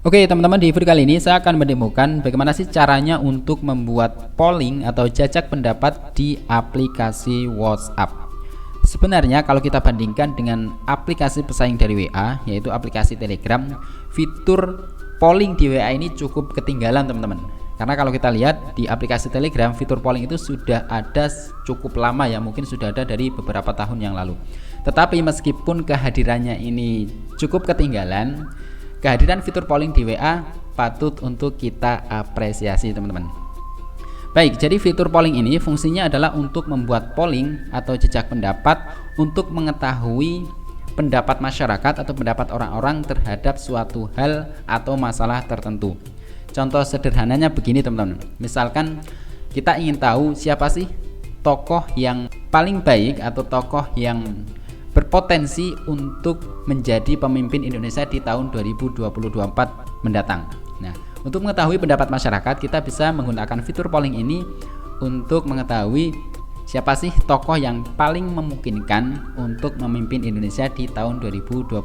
Oke teman-teman, di video kali ini saya akan mendemokan bagaimana sih caranya untuk membuat polling atau jajak pendapat di aplikasi WhatsApp. Sebenarnya kalau kita bandingkan dengan aplikasi pesaing dari WA, yaitu aplikasi Telegram, fitur polling di WA ini cukup ketinggalan teman-teman. Karena kalau kita lihat di aplikasi Telegram, fitur polling itu sudah ada cukup lama ya, mungkin sudah ada dari beberapa tahun yang lalu. Tetapi meskipun kehadirannya ini cukup ketinggalan, kehadiran fitur polling di WA patut untuk kita apresiasi teman-teman. Baik, jadi fitur polling ini fungsinya adalah untuk membuat polling atau jejak pendapat untuk mengetahui pendapat masyarakat atau pendapat orang-orang terhadap suatu hal atau masalah tertentu. Contoh sederhananya begini teman-teman. Misalkan kita ingin tahu siapa sih tokoh yang paling baik atau tokoh yang berpotensi untuk menjadi pemimpin Indonesia di tahun 2024 mendatang. Nah, untuk mengetahui pendapat masyarakat, kita bisa menggunakan fitur polling ini untuk mengetahui siapa sih tokoh yang paling memungkinkan untuk memimpin Indonesia di tahun 2024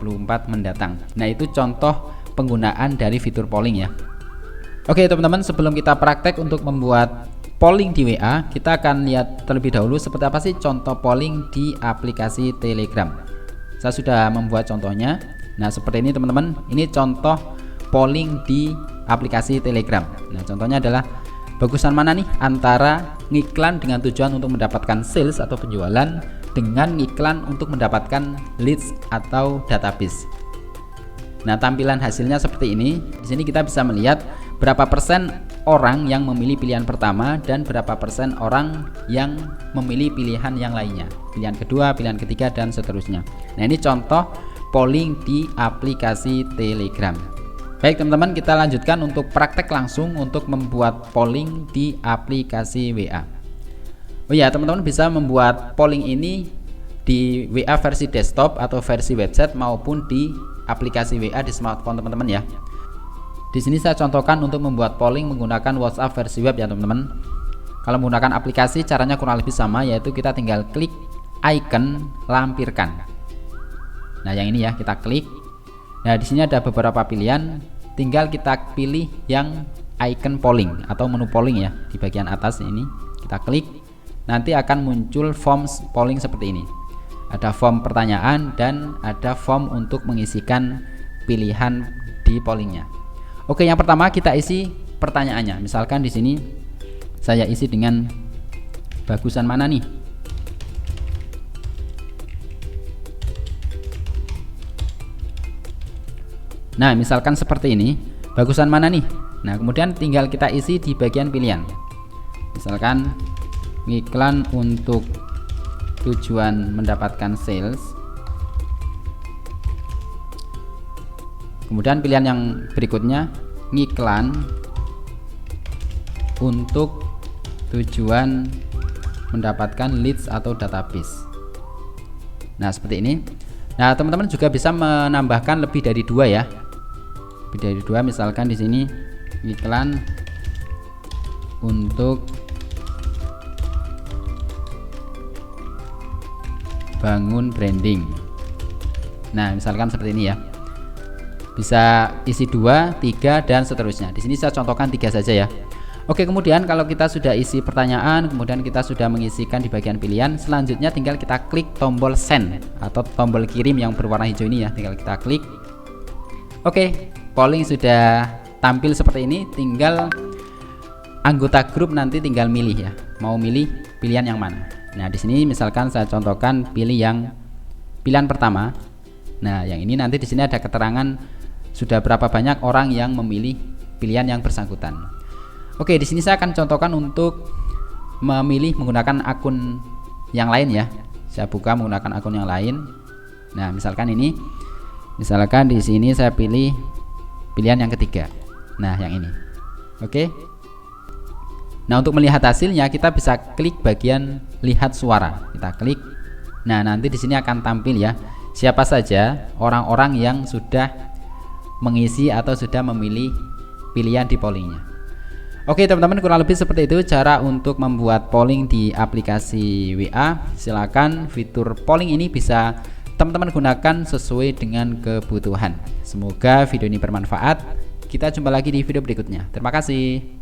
mendatang. Nah, itu contoh penggunaan dari fitur polling ya. Oke teman-teman, sebelum kita praktek untuk membuat polling di WA, kita akan lihat terlebih dahulu seperti apa sih contoh polling di aplikasi Telegram. Saya sudah membuat contohnya. Nah, seperti ini teman-teman. Ini contoh polling di aplikasi Telegram. Nah, contohnya adalah bagusan mana nih antara ngiklan dengan tujuan untuk mendapatkan sales atau penjualan dengan ngiklan untuk mendapatkan leads atau database. Nah, tampilan hasilnya seperti ini. Di sini kita bisa melihat berapa persen orang yang memilih pilihan pertama dan berapa persen orang yang memilih pilihan yang lainnya, pilihan kedua, pilihan ketiga, dan seterusnya. Nah, ini contoh polling di aplikasi Telegram. Baik teman-teman, kita lanjutkan untuk praktek langsung untuk membuat polling di aplikasi WA. Oh ya, teman-teman bisa membuat polling ini di WA versi desktop atau versi website maupun di aplikasi WA di smartphone teman-teman ya. Di sini saya contohkan untuk membuat polling menggunakan WhatsApp versi web ya teman-teman. Kalau menggunakan aplikasi caranya kurang lebih sama, yaitu kita tinggal klik icon lampirkan. Nah, yang ini ya, kita klik. Nah, di sini ada beberapa pilihan, tinggal kita pilih yang icon polling atau menu polling ya di bagian atas ini. Kita klik, nanti akan muncul form polling seperti ini. Ada form pertanyaan dan ada form untuk mengisikan pilihan di pollingnya. Oke, yang pertama kita isi pertanyaannya. Misalkan di sini saya isi dengan bagusan mana nih? Nah, misalkan seperti ini, bagusan mana nih? Nah, kemudian tinggal kita isi di bagian pilihan. Misalkan iklan untuk tujuan mendapatkan sales. Kemudian pilihan yang berikutnya ngiklan untuk tujuan mendapatkan leads atau database. Nah, seperti ini. Nah, teman-teman juga bisa menambahkan lebih dari dua ya. Lebih dari dua, misalkan di sini iklan untuk bangun branding. Nah, misalkan seperti ini ya. Bisa isi 2, 3, dan seterusnya. Di sini saya contohkan 3 saja ya. Oke, kemudian kalau kita sudah isi pertanyaan, kemudian kita sudah mengisikan di bagian pilihan, selanjutnya tinggal kita klik tombol send atau tombol kirim yang berwarna hijau ini ya. Tinggal kita klik. Oke, polling sudah tampil seperti ini. Tinggal anggota grup nanti tinggal milih ya. Mau milih pilihan yang mana. Nah, di sini misalkan saya contohkan pilih yang pilihan pertama. Nah, yang ini nanti di sini ada keterangan sudah berapa banyak orang yang memilih pilihan yang bersangkutan. Oke, di sini saya akan contohkan untuk memilih menggunakan akun yang lain ya. Saya buka menggunakan akun yang lain. Nah, misalkan ini. Misalkan di sini saya pilih pilihan yang ketiga. Nah, yang ini. Oke. Nah, untuk melihat hasilnya kita bisa klik bagian lihat suara. Kita klik. Nah, nanti di sini akan tampil ya siapa saja orang-orang yang sudah mengisi atau sudah memilih pilihan di pollingnya. Oke teman-teman, kurang lebih seperti itu cara untuk membuat polling di aplikasi WA. Silakan fitur polling ini bisa teman-teman gunakan sesuai dengan kebutuhan. Semoga video ini bermanfaat. Kita jumpa lagi di video berikutnya. Terima kasih.